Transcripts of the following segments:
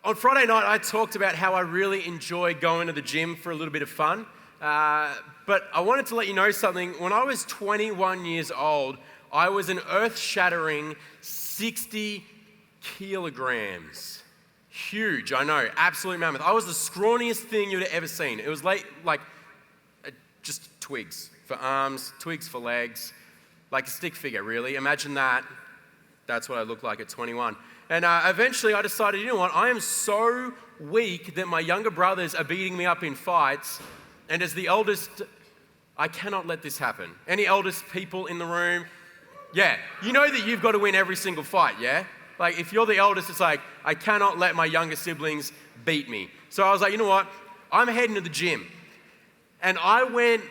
On Friday night, I talked about how I really enjoy going to the gym for a little bit of fun. But I wanted to let you know something. When I was 21 years old, I was an earth-shattering 60 kilograms. Huge, I know, absolute mammoth. I was the scrawniest thing you'd have ever seen. It was like just twigs for arms, twigs for legs, like a stick figure, really. Imagine that. That's what I looked like at 21. And eventually I decided, you know what, I am so weak that my younger brothers are beating me up in fights. And as the eldest, I cannot let this happen. Any eldest people in the room? Yeah, you know that you've got to win every single fight, yeah? Like if you're the eldest, it's like, I cannot let my younger siblings beat me. So I was like, you know what, I'm heading to the gym. And I went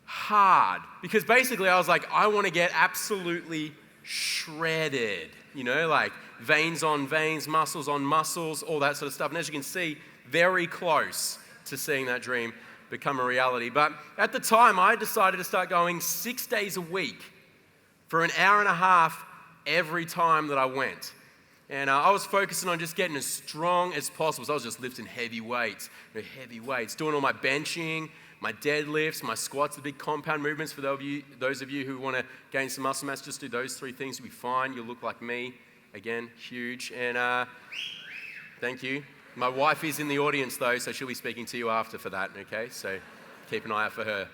hard because basically I was like, I want to get absolutely shredded, you know, like veins on veins, muscles on muscles, all that sort of stuff. And as you can see, very close to seeing that dream become a reality. But at the time, I decided to start going 6 days a week for an hour and a half every time that I went. And I was focusing on just getting as strong as possible. So I was just lifting heavy weights, doing all my benching, my deadlifts, my squats, the big compound movements. For those of you who want to gain some muscle mass, just do those 3 things. You'll be fine. You'll look like me. Again, huge. And thank you. My wife is in the audience, though, so she'll be speaking to you after for that, okay? So keep an eye out for her.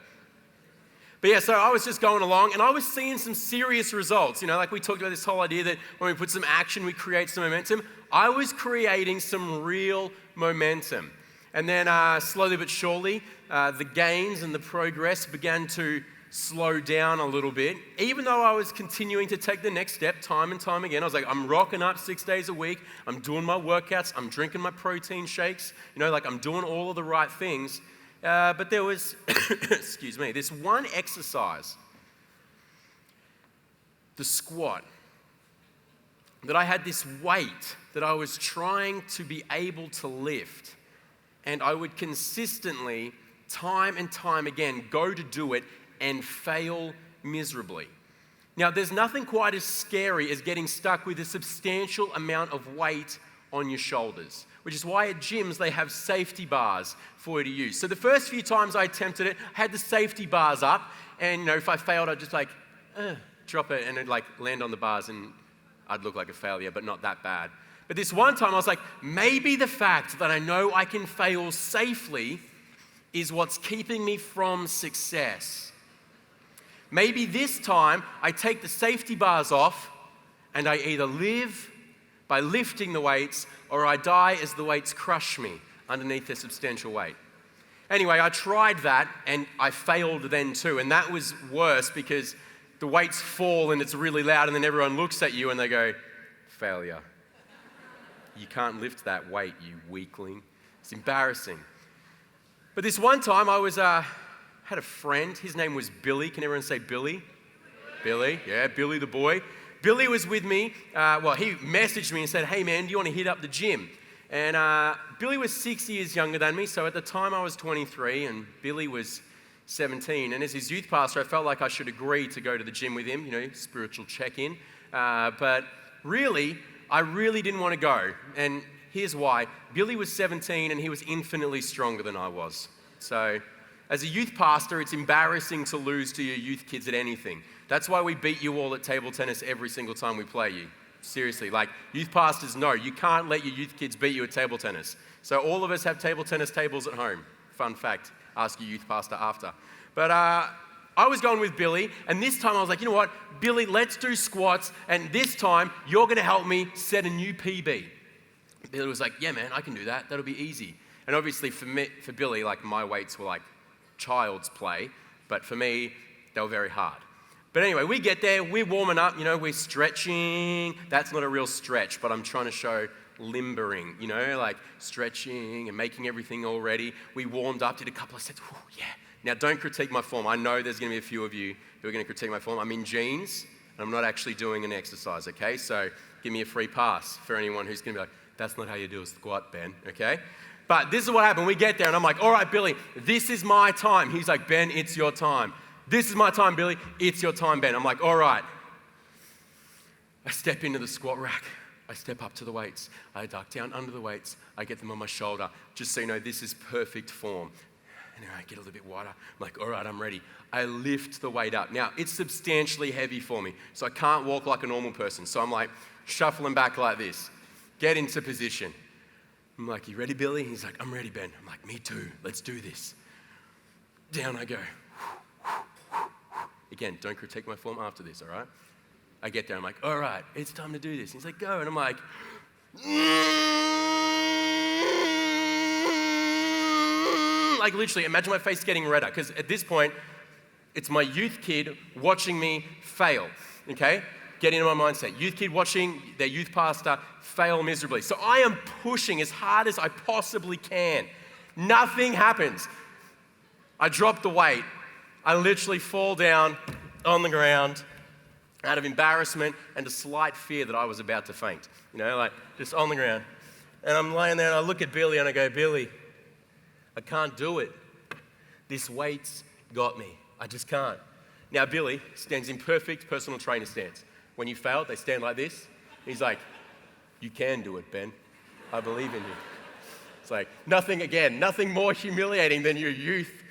But yeah, so I was just going along, and I was seeing some serious results. You know, like we talked about this whole idea that when we put some action, we create some momentum. I was creating some real momentum. And then slowly but surely, the gains and the progress began to slow down a little bit. Even though I was continuing to take the next step time and time again, I was like, I'm rocking up 6 days a week. I'm doing my workouts. I'm drinking my protein shakes. You know, like I'm doing all of the right things. But there was, excuse me, this one exercise, the squat, that I had this weight that I was trying to be able to lift. And I would consistently, time and time again, go to do it and fail miserably. Now, there's nothing quite as scary as getting stuck with a substantial amount of weight on your shoulders, which is why at gyms they have safety bars for you to use. So the first few times I attempted it, I had the safety bars up, and you know, if I failed, I'd just like drop it and it'd like land on the bars, and I'd look like a failure, but not that bad. But this one time I was like, maybe the fact that I know I can fail safely is what's keeping me from success. Maybe this time I take the safety bars off and I either live by lifting the weights or I die as the weights crush me underneath their substantial weight. Anyway, I tried that and I failed then too. And that was worse because the weights fall and it's really loud and then everyone looks at you and they go, failure. You can't lift that weight, you weakling. It's embarrassing. But this one time I was had a friend. His name was Billy. Can everyone say Billy? Billy, yeah, Billy the boy. Billy was with me. He messaged me and said, hey man, do you want to hit up the gym? And Billy was 6 years younger than me. So at the time I was 23 and Billy was 17. And as his youth pastor, I felt like I should agree to go to the gym with him, you know, spiritual check-in. But really, I really didn't want to go. And here's why. Billy was 17 and he was infinitely stronger than I was. So as a youth pastor, it's embarrassing to lose to your youth kids at anything. That's why we beat you all at table tennis every single time we play you. Seriously, like youth pastors know, you can't let your youth kids beat you at table tennis. So all of us have table tennis tables at home. Fun fact, ask your youth pastor after. But I was going with Billy, and this time I was like, you know what, Billy, let's do squats, and this time you're going to help me set a new PB. Billy was like, yeah man, I can do that. That'll be easy. And obviously for Billy, like my weights were like child's play, but for me, they were very hard. But anyway, we get there, we're warming up, you know, we're stretching. That's not a real stretch, but I'm trying to show limbering, you know, like stretching and making everything all ready. We warmed up, did a couple of sets. Whew, yeah. Now, don't critique my form. I know there's going to be a few of you who are going to critique my form. I'm in jeans, and I'm not actually doing an exercise, okay? So give me a free pass for anyone who's going to be like, that's not how you do a squat, Ben, okay? But this is what happened. We get there, and I'm like, all right, Billy, this is my time. He's like, Ben, it's your time. This is my time, Billy. It's your time, Ben. I'm like, all right. I step into the squat rack. I step up to the weights. I duck down under the weights. I get them on my shoulder. Just so you know, this is perfect form. And then I get a little bit wider. I'm like, all right, I'm ready. I lift the weight up. Now, it's substantially heavy for me, so I can't walk like a normal person. So I'm like shuffling back like this. Get into position. I'm like, you ready, Billy? He's like, I'm ready, Ben. I'm like, me too. Let's do this. Down I go. Again, don't critique my form after this, all right? I get there, I'm like, all right, it's time to do this. He's like, go. And I'm like, like literally, imagine my face getting redder, because at this point, it's my youth kid watching me fail, okay? Get into my mindset. Youth kid watching their youth pastor fail miserably. So I am pushing as hard as I possibly can. Nothing happens. I drop the weight. I literally fall down on the ground out of embarrassment and a slight fear that I was about to faint. You know, like just on the ground. And I'm laying there and I look at Billy and I go, Billy, I can't do it. This weight's got me. I just can't. Now Billy stands in perfect personal trainer stance. When you fail, they stand like this. He's like, you can do it, Ben. I believe in you. It's like nothing more humiliating than your youth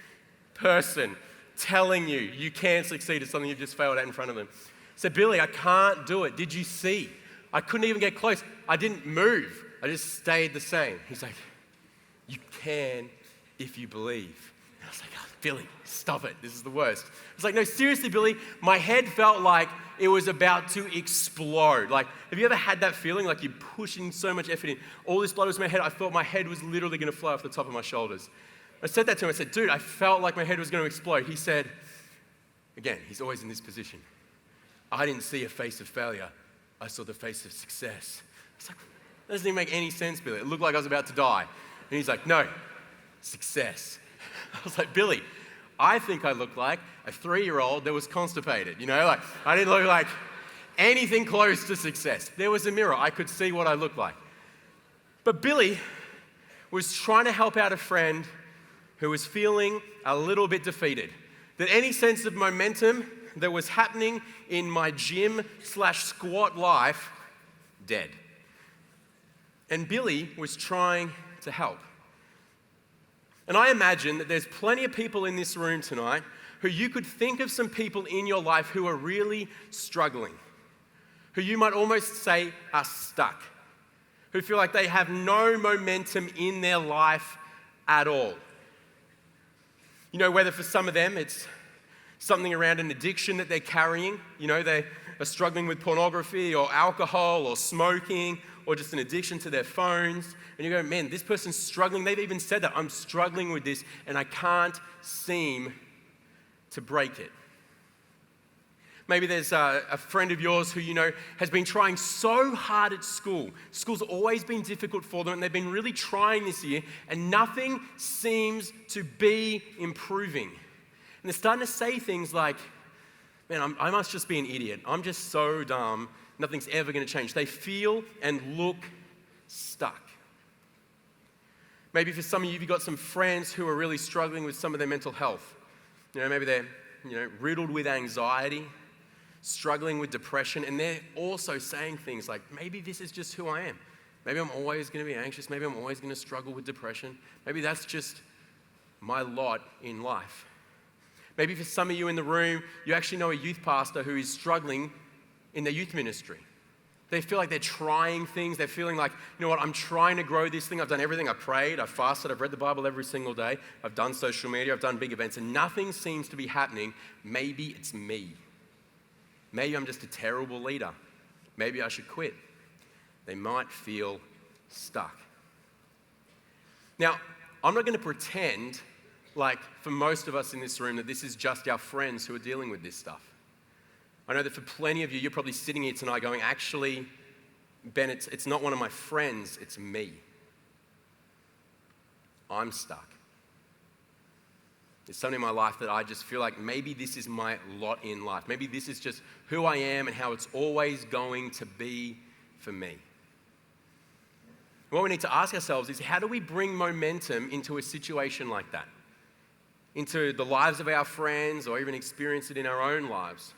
person telling you you can succeed at something you've just failed at in front of them. So Billy, I can't do it. Did you see? I couldn't even get close. I didn't move. I just stayed the same. He's like, you can if you believe. And I was like, oh, Billy, stop it. This is the worst. I was like, no, seriously, Billy, my head felt like it was about to explode. Like, have you ever had that feeling like you're pushing so much effort in? All this blood was in my head. I thought my head was literally going to fly off the top of my shoulders. I said that to him. I said, dude, I felt like my head was going to explode. He said, again, he's always in this position. I didn't see a face of failure. I saw the face of success. I was like, that doesn't even make any sense, Billy. It looked like I was about to die. And he's like, no, success. I was like, Billy, I think I look like a 3-year-old that was constipated. You know, like I didn't look like anything close to success. There was a mirror. I could see what I looked like. But Billy was trying to help out a friend who was feeling a little bit defeated. That any sense of momentum that was happening in my gym/squat life, dead. And Billy was trying to help. And I imagine that there's plenty of people in this room tonight who you could think of some people in your life who are really struggling, who you might almost say are stuck, who feel like they have no momentum in their life at all. You know, whether for some of them it's something around an addiction that they're carrying. You know, they are struggling with pornography or alcohol or smoking or just an addiction to their phones. And you go, man, this person's struggling. They've even said that, I'm struggling with this and I can't seem to break it. Maybe there's a friend of yours who you know has been trying so hard at school. School's always been difficult for them and they've been really trying this year and nothing seems to be improving. And they're starting to say things like, man, I must just be an idiot. I'm just so dumb. Nothing's ever going to change. They feel and look stuck. Maybe for some of you, you've got some friends who are really struggling with some of their mental health. You know, maybe they're riddled with anxiety, struggling with depression, and they're also saying things like, maybe this is just who I am. Maybe I'm always going to be anxious. Maybe I'm always going to struggle with depression. Maybe that's just my lot in life. Maybe for some of you in the room, you actually know a youth pastor who is struggling in their youth ministry. They feel like they're trying things. They're feeling like, you know what, I'm trying to grow this thing. I've done everything. I've prayed, I've fasted, I've read the Bible every single day. I've done social media, I've done big events, and nothing seems to be happening. Maybe it's me. Maybe I'm just a terrible leader. Maybe I should quit. They might feel stuck. Now, I'm not going to pretend like for most of us in this room that this is just our friends who are dealing with this stuff. I know that for plenty of you, you're probably sitting here tonight going, actually, Ben, it's not one of my friends, it's me. I'm stuck. There's something in my life that I just feel like maybe this is my lot in life. Maybe this is just who I am and how it's always going to be for me. What we need to ask ourselves is, how do we bring momentum into a situation like that? Into the lives of our friends or even experience it in our own lives?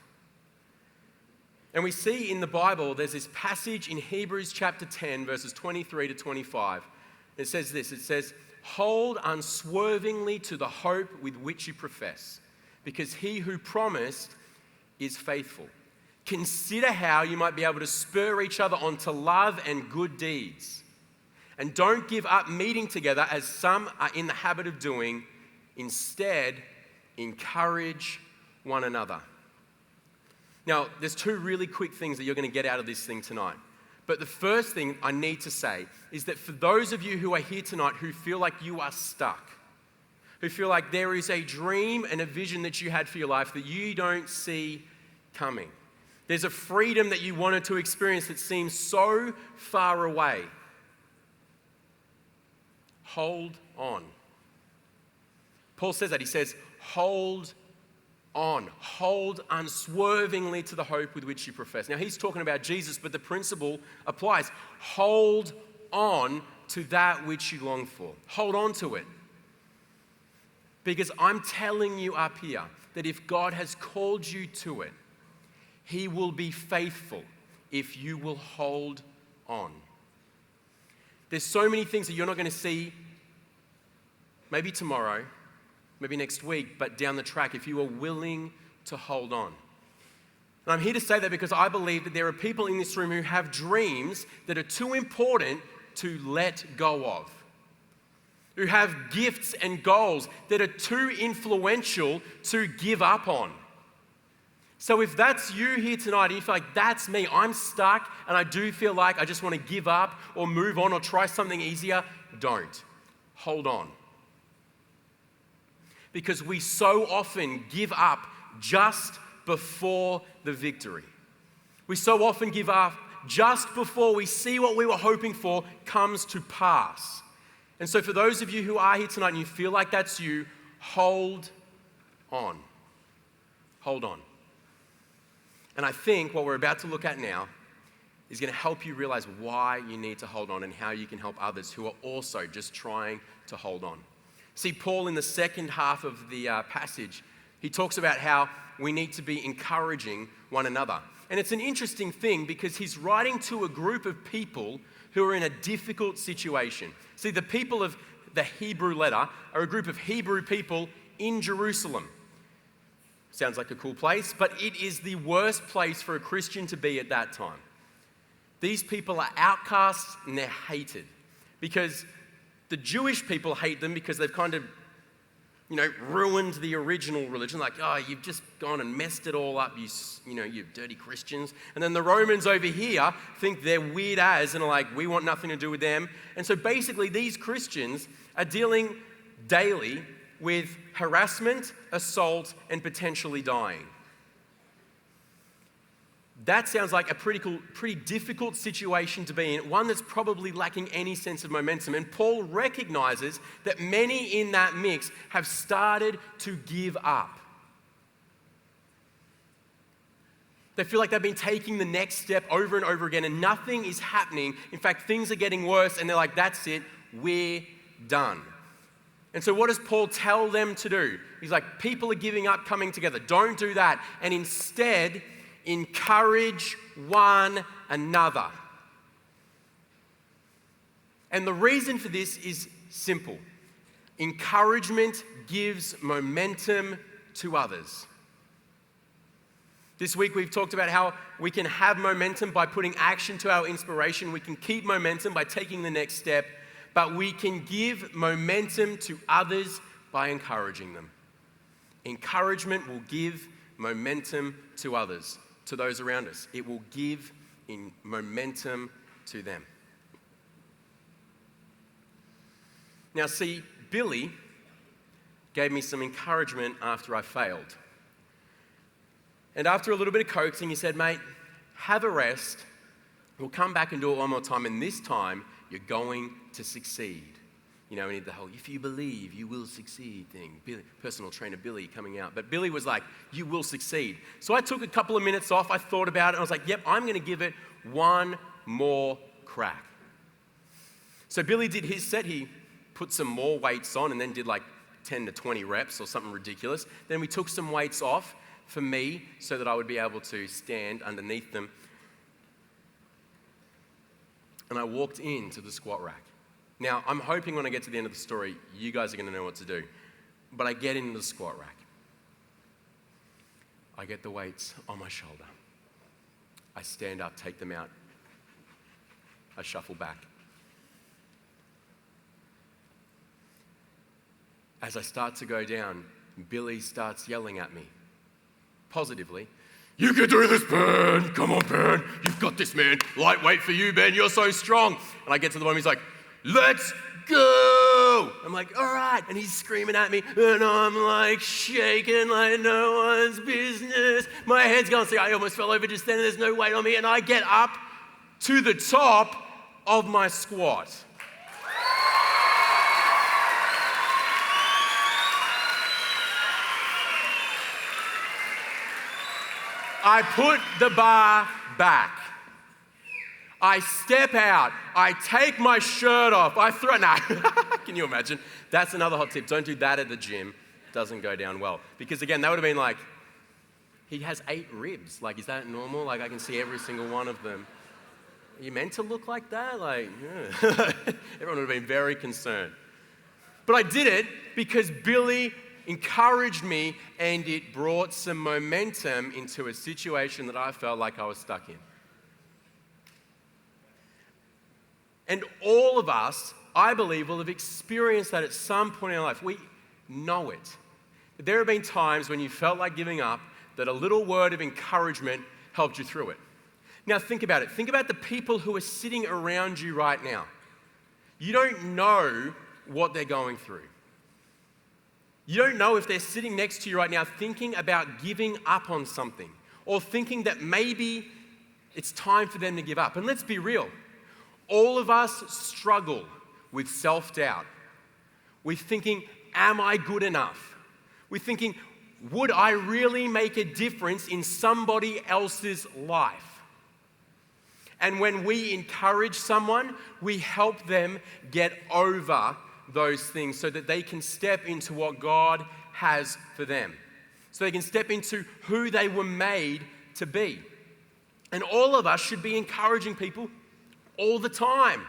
And we see in the Bible, there's this passage in Hebrews chapter 10, verses 23 to 25. It says this, it says, "Hold unswervingly to the hope with which you profess, because he who promised is faithful. Consider how you might be able to spur each other on to love and good deeds. And don't give up meeting together as some are in the habit of doing. Instead, encourage one another." Now, there's two really quick things that you're going to get out of this thing tonight. But the first thing I need to say is that for those of you who are here tonight who feel like you are stuck, who feel like there is a dream and a vision that you had for your life that you don't see coming, there's a freedom that you wanted to experience that seems so far away, hold on. Paul says that. He says, hold on. Hold unswervingly to the hope with which you profess. Now, he's talking about Jesus, but the principle applies. Hold on to that which you long for. Hold on to it. Because I'm telling you up here that if God has called you to it, he will be faithful if you will hold on. There's so many things that you're not going to see maybe tomorrow, maybe next week, but down the track, if you are willing to hold on. And I'm here to say that because I believe that there are people in this room who have dreams that are too important to let go of, who have gifts and goals that are too influential to give up on. So if that's you here tonight and you feel like that's me, I'm stuck and I do feel like I just want to give up or move on or try something easier, don't. Hold on. Because we so often give up just before the victory. We so often give up just before we see what we were hoping for comes to pass. And so for those of you who are here tonight and you feel like that's you, hold on. Hold on. And I think what we're about to look at now is going to help you realize why you need to hold on and how you can help others who are also just trying to hold on. See, Paul in the second half of the passage, he talks about how we need to be encouraging one another. And it's an interesting thing because he's writing to a group of people who are in a difficult situation. See, the people of the Hebrew letter are a group of Hebrew people in Jerusalem. Sounds like a cool place, but it is the worst place for a Christian to be at that time. These people are outcasts and they're hated because the Jewish people hate them because they've kind of, ruined the original religion. Like, oh, you've just gone and messed it all up, you dirty Christians. And then the Romans over here think they're weird as and are like, we want nothing to do with them. And so basically these Christians are dealing daily with harassment, assault, and potentially dying. That sounds like a pretty difficult situation to be in, one that's probably lacking any sense of momentum. And Paul recognizes that many in that mix have started to give up. They feel like they've been taking the next step over and over again and nothing is happening. In fact, things are getting worse and they're like, that's it, we're done. And so what does Paul tell them to do? He's like, people are giving up coming together. Don't do that. And instead, encourage one another. And the reason for this is simple. Encouragement gives momentum to others. This week we've talked about how we can have momentum by putting action to our inspiration. We can keep momentum by taking the next step, but we can give momentum to others by encouraging them. Encouragement will give momentum to others, to those around us. It will give momentum to them. Now see, Billy gave me some encouragement after I failed. And after a little bit of coaxing, he said, mate, have a rest. We'll come back and do it one more time. And this time, you're going to succeed. We need the whole, if you believe, you will succeed thing. Billy, personal trainer Billy coming out. But Billy was like, you will succeed. So I took a couple of minutes off. I thought about it. And I was like, yep, I'm going to give it one more crack. So Billy did his set. He put some more weights on and then did like 10 to 20 reps or something ridiculous. Then we took some weights off for me so that I would be able to stand underneath them. And I walked into the squat rack. Now, I'm hoping when I get to the end of the story, you guys are going to know what to do. But I get into the squat rack. I get the weights on my shoulder. I stand up, take them out. I shuffle back. As I start to go down, Billy starts yelling at me, positively. You can do this, Ben. Come on, Ben. You've got this, man. Lightweight for you, Ben. You're so strong. And I get to the bottom, he's like, let's go. I'm like, all right. And he's screaming at me, and I'm like shaking like no one's business. My head's going, I almost fell over just then, and there's no weight on me. And I get up to the top of my squat. I put the bar back. I step out. I take my shirt off. I throw, can you imagine? That's another hot tip. Don't do that at the gym. It doesn't go down well. Because again, that would have been like, he has 8 ribs. Like, is that normal? Like, I can see every single one of them. Are you meant to look like that? Like, yeah. Everyone would have been very concerned. But I did it because Billy encouraged me, and it brought some momentum into a situation that I felt like I was stuck in. And all of us, I believe, will have experienced that at some point in our life. We know it. There have been times when you felt like giving up, that a little word of encouragement helped you through it. Now think about it. Think about the people who are sitting around you right now. You don't know what they're going through. You don't know if they're sitting next to you right now thinking about giving up on something, or thinking that maybe it's time for them to give up. And let's be real. All of us struggle with self-doubt. We're thinking, am I good enough? We're thinking, would I really make a difference in somebody else's life? And when we encourage someone, we help them get over those things so that they can step into what God has for them. So they can step into who they were made to be. And all of us should be encouraging people all the time,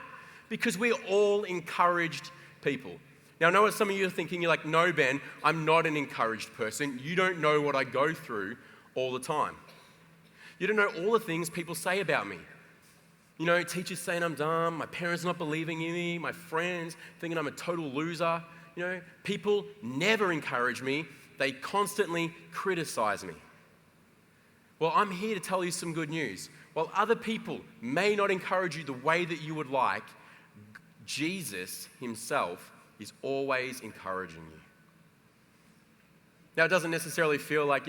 because we're all encouraged people. Now, I know what some of you are thinking. You're like, no, Ben, I'm not an encouraged person. You don't know what I go through all the time. You don't know all the things people say about me. You know, teachers saying I'm dumb, my parents not believing in me, my friends thinking I'm a total loser. You know, people never encourage me. They constantly criticize me. Well, I'm here to tell you some good news. While other people may not encourage you the way that you would like, Jesus himself is always encouraging you. Now, it doesn't necessarily feel like,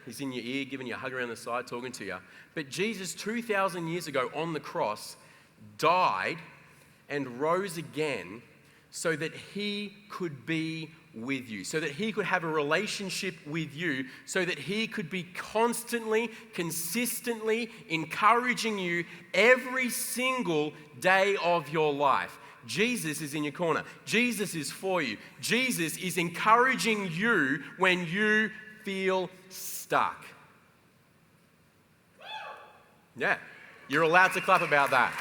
he's in your ear, giving you a hug around the side, talking to you. But Jesus, 2,000 years ago on the cross, died and rose again so that he could be with you, so that he could have a relationship with you, so that he could be constantly, consistently encouraging you every single day of your life. Jesus is in your corner. Jesus is for you. Jesus is encouraging you when you feel stuck. Yeah, you're allowed to clap about that.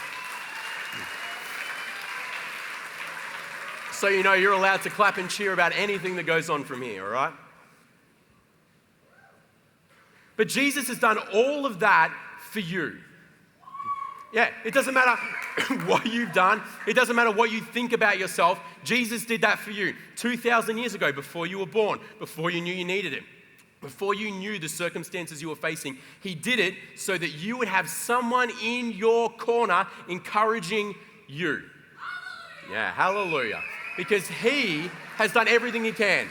So you're allowed to clap and cheer about anything that goes on from here, all right? But Jesus has done all of that for you. Yeah, it doesn't matter what you've done. It doesn't matter what you think about yourself. Jesus did that for you 2,000 years ago, before you were born, before you knew you needed him, before you knew the circumstances you were facing. He did it so that you would have someone in your corner encouraging you. Yeah, hallelujah. Because he has done everything he can.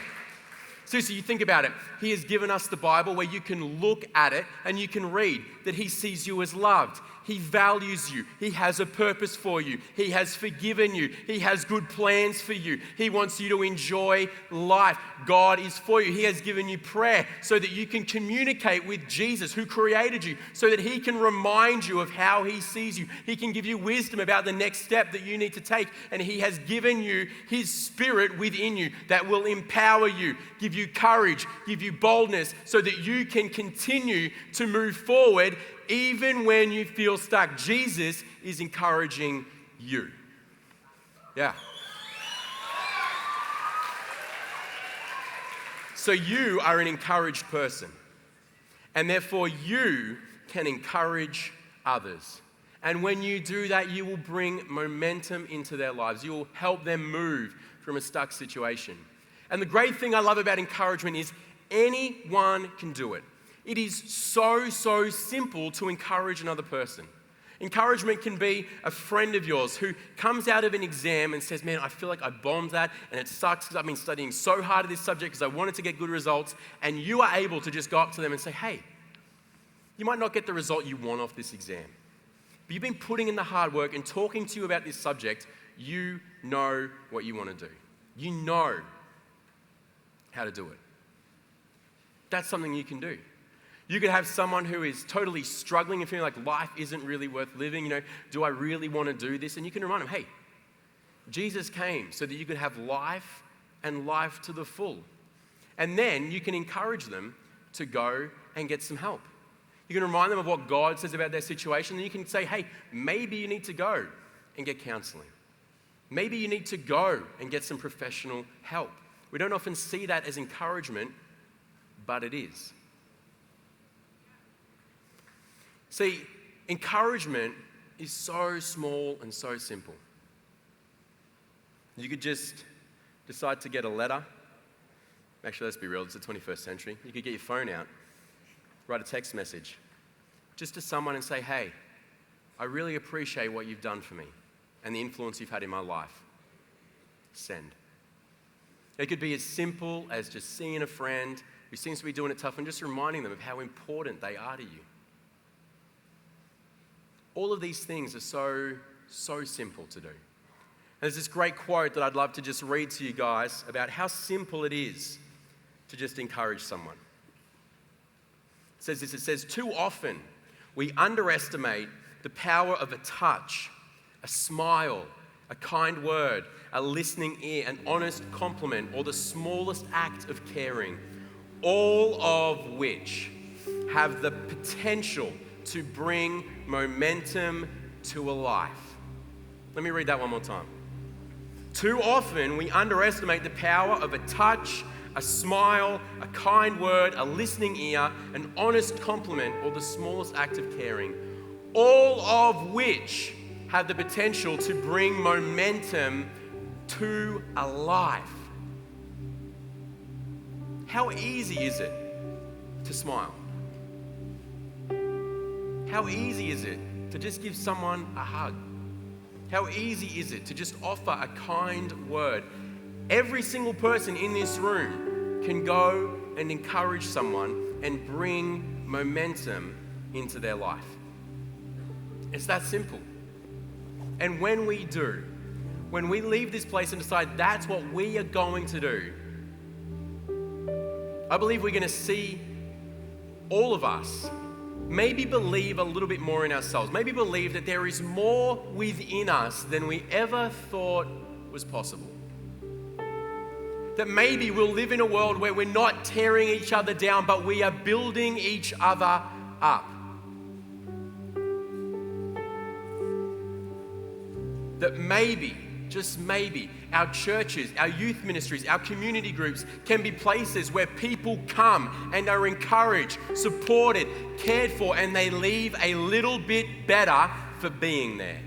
Seriously, you think about it. He has given us the Bible where you can look at it and you can read that he sees you as loved. He values you. He has a purpose for you. He has forgiven you. He has good plans for you. He wants you to enjoy life. God is for you. He has given you prayer so that you can communicate with Jesus, who created you, so that He can remind you of how He sees you. He can give you wisdom about the next step that you need to take. And He has given you His Spirit within you that will empower you, give you courage, give you boldness, so that you can continue to move forward even when you feel stuck. Jesus is encouraging you. Yeah. So you are an encouraged person. And therefore you can encourage others. And when you do that, you will bring momentum into their lives. You will help them move from a stuck situation. And the great thing I love about encouragement is anyone can do it. It is so simple to encourage another person. Encouragement can be a friend of yours who comes out of an exam and says, man, I feel like I bombed that and it sucks because I've been studying so hard at this subject because I wanted to get good results. And you are able to just go up to them and say, hey, you might not get the result you want off this exam, but you've been putting in the hard work and talking to you about this subject. You know what you want to do. You know how to do it. That's something you can do. You could have someone who is totally struggling and feeling like life isn't really worth living. Do I really want to do this? And you can remind them, hey, Jesus came so that you could have life and life to the full. And then you can encourage them to go and get some help. You can remind them of what God says about their situation. And you can say, hey, maybe you need to go and get counseling. Maybe you need to go and get some professional help. We don't often see that as encouragement, but it is. See, encouragement is so small and so simple. You could just decide to get a letter. Actually, let's be real, it's the 21st century. You could get your phone out, write a text message, just to someone and say, hey, I really appreciate what you've done for me and the influence you've had in my life. Send. It could be as simple as just seeing a friend who seems to be doing it tough and just reminding them of how important they are to you. All of these things are so simple to do. And there's this great quote that I'd love to just read to you guys about how simple it is to just encourage someone. It says this, it says, too often we underestimate the power of a touch, a smile, a kind word, a listening ear, an honest compliment, or the smallest act of caring, all of which have the potential to bring momentum to a life. Let me read that one more time. Too often we underestimate the power of a touch, a smile, a kind word, a listening ear, an honest compliment, or the smallest act of caring, all of which have the potential to bring momentum to a life. How easy is it to smile? How easy is it to just give someone a hug? How easy is it to just offer a kind word? Every single person in this room can go and encourage someone and bring momentum into their life. It's that simple. And when we do, when we leave this place and decide that's what we are going to do, I believe we're going to see all of us maybe believe a little bit more in ourselves. Maybe believe that there is more within us than we ever thought was possible. That maybe we'll live in a world where we're not tearing each other down, but we are building each other up. That maybe, just maybe, our churches, our youth ministries, our community groups can be places where people come and are encouraged, supported, cared for, and they leave a little bit better for being there.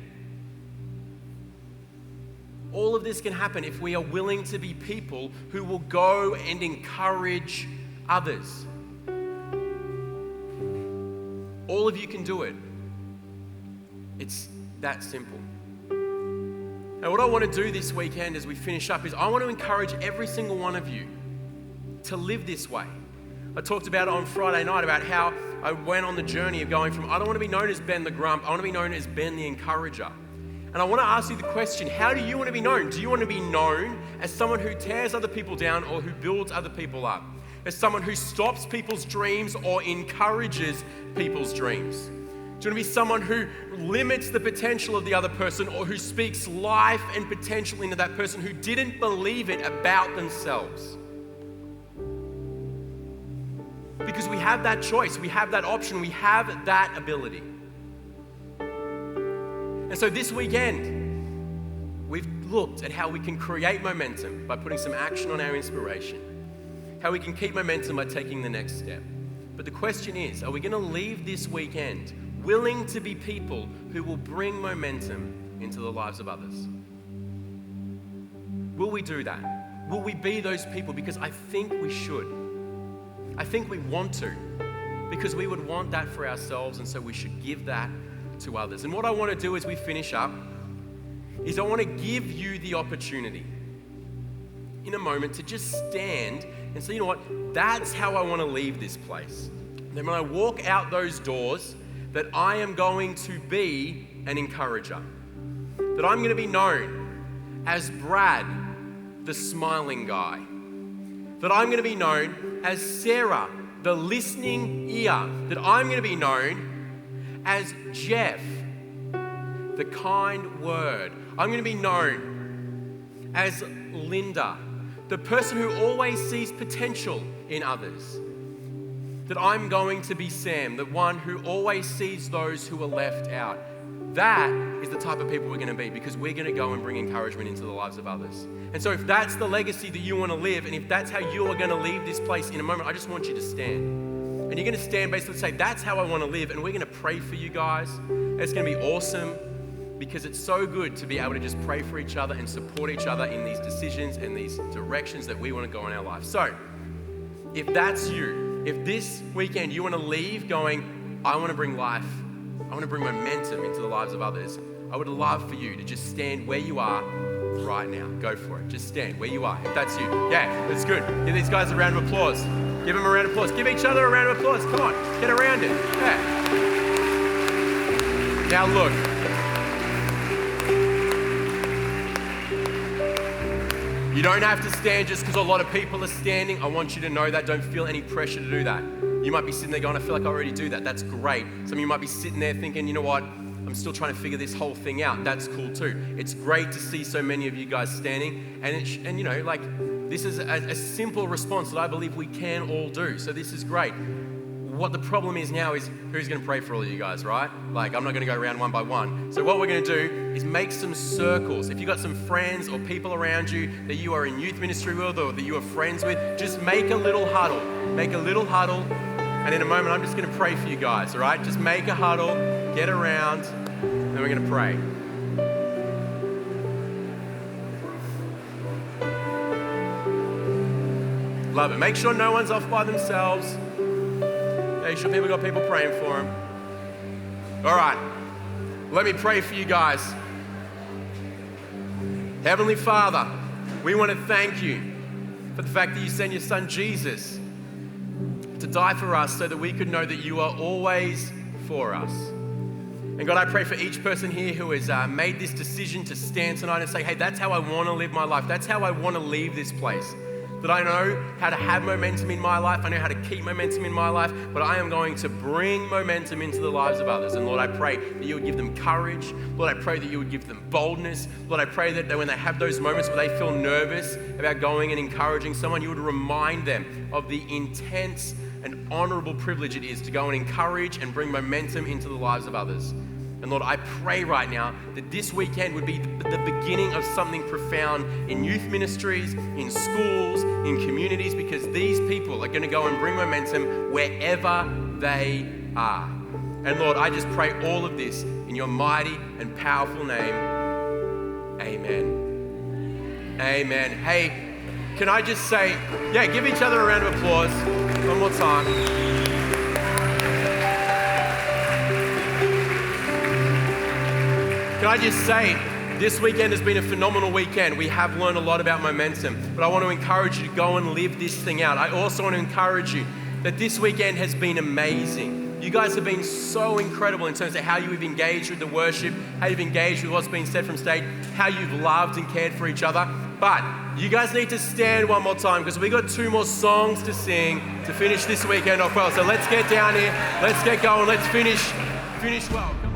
All of this can happen if we are willing to be people who will go and encourage others. All of you can do it. It's that simple. And what I want to do this weekend as we finish up is I want to encourage every single one of you to live this way. I talked about it on Friday night about how I went on the journey of going from, I don't want to be known as Ben the Grump, I want to be known as Ben the Encourager. And I want to ask you the question, how do you want to be known? Do you want to be known as someone who tears other people down or who builds other people up? As someone who stops people's dreams or encourages people's dreams? Do you want to be someone who limits the potential of the other person or who speaks life and potential into that person who didn't believe it about themselves? Because we have that choice, we have that option, we have that ability. And so this weekend, we've looked at how we can create momentum by putting some action on our inspiration, how we can keep momentum by taking the next step. But the question is, are we going to leave this weekend willing to be people who will bring momentum into the lives of others? Will we do that? Will we be those people? Because I think we should. I think we want to, because we would want that for ourselves, and so we should give that to others. And what I want to do as we finish up is I want to give you the opportunity in a moment to just stand and say, you know what, that's how I want to leave this place. Then when I walk out those doors, that I am going to be an encourager, that I'm going to be known as Brad, the smiling guy, that I'm going to be known as Sarah, the listening ear, that I'm going to be known as Jeff, the kind word. I'm going to be known as Linda, the person who always sees potential in others. That I'm going to be Sam, the one who always sees those who are left out. That is the type of people we're going to be, because we're going to go and bring encouragement into the lives of others. And so if that's the legacy that you want to live, and if that's how you are going to leave this place in a moment, I just want you to stand. And you're going to stand basically say, that's how I want to live. And we're going to pray for you guys. It's going to be awesome, because it's so good to be able to just pray for each other and support each other in these decisions and these directions that we want to go in our life. So if that's you, if this weekend you want to leave going, I want to bring life, I want to bring momentum into the lives of others, I would love for you to just stand where you are right now. Go for it. Just stand where you are. If that's you. Yeah, that's good. Give these guys a round of applause. Give them a round of applause. Give each other a round of applause. Come on, get around it. Yeah. Now look. You don't have to stand just because a lot of people are standing. I want you to know that. Don't feel any pressure to do that. You might be sitting there going, I feel like I already do that. That's great. Some of you might be sitting there thinking, you know what? I'm still trying to figure this whole thing out. That's cool too. It's great to see so many of you guys standing. And you know, like, this is a simple response that I believe we can all do. So this is great. What the problem is now is who's going to pray for all of you guys, right? Like, I'm not going to go around one by one. So what we're going to do is make some circles. If you've got some friends or people around you that you are in youth ministry with or that you are friends with, just make a little huddle. Make a little huddle. And in a moment, I'm just going to pray for you guys, all right? Just make a huddle, get around, and then we're going to pray. Love it. Make sure no one's off by themselves. Make sure people got people praying for them. All right. Let me pray for you guys. Heavenly Father, we want to thank you for the fact that you sent your son Jesus to die for us so that we could know that you are always for us. And God, I pray for each person here who has made this decision to stand tonight and say, hey, that's how I want to live my life. That's how I want to leave this place. That I know how to have momentum in my life. I know how to keep momentum in my life, but I am going to bring momentum into the lives of others. And Lord, I pray that you would give them courage. Lord, I pray that you would give them boldness. Lord, I pray that when they have those moments where they feel nervous about going and encouraging someone, you would remind them of the intense and honorable privilege it is to go and encourage and bring momentum into the lives of others. And Lord, I pray right now that this weekend would be the beginning of something profound in youth ministries, in schools, in communities, because these people are going to go and bring momentum wherever they are. And Lord, I just pray all of this in your mighty and powerful name. Amen. Amen. Hey, can I just say, yeah, give each other a round of applause one more time. Can I just say, this weekend has been a phenomenal weekend. We have learned a lot about momentum, but I want to encourage you to go and live this thing out. I also want to encourage you that this weekend has been amazing. You guys have been so incredible in terms of how you've engaged with the worship, how you've engaged with what's been said from stage, how you've loved and cared for each other. But you guys need to stand one more time because we've got 2 more songs to sing to finish this weekend off well. So let's get down here, let's get going, let's finish well.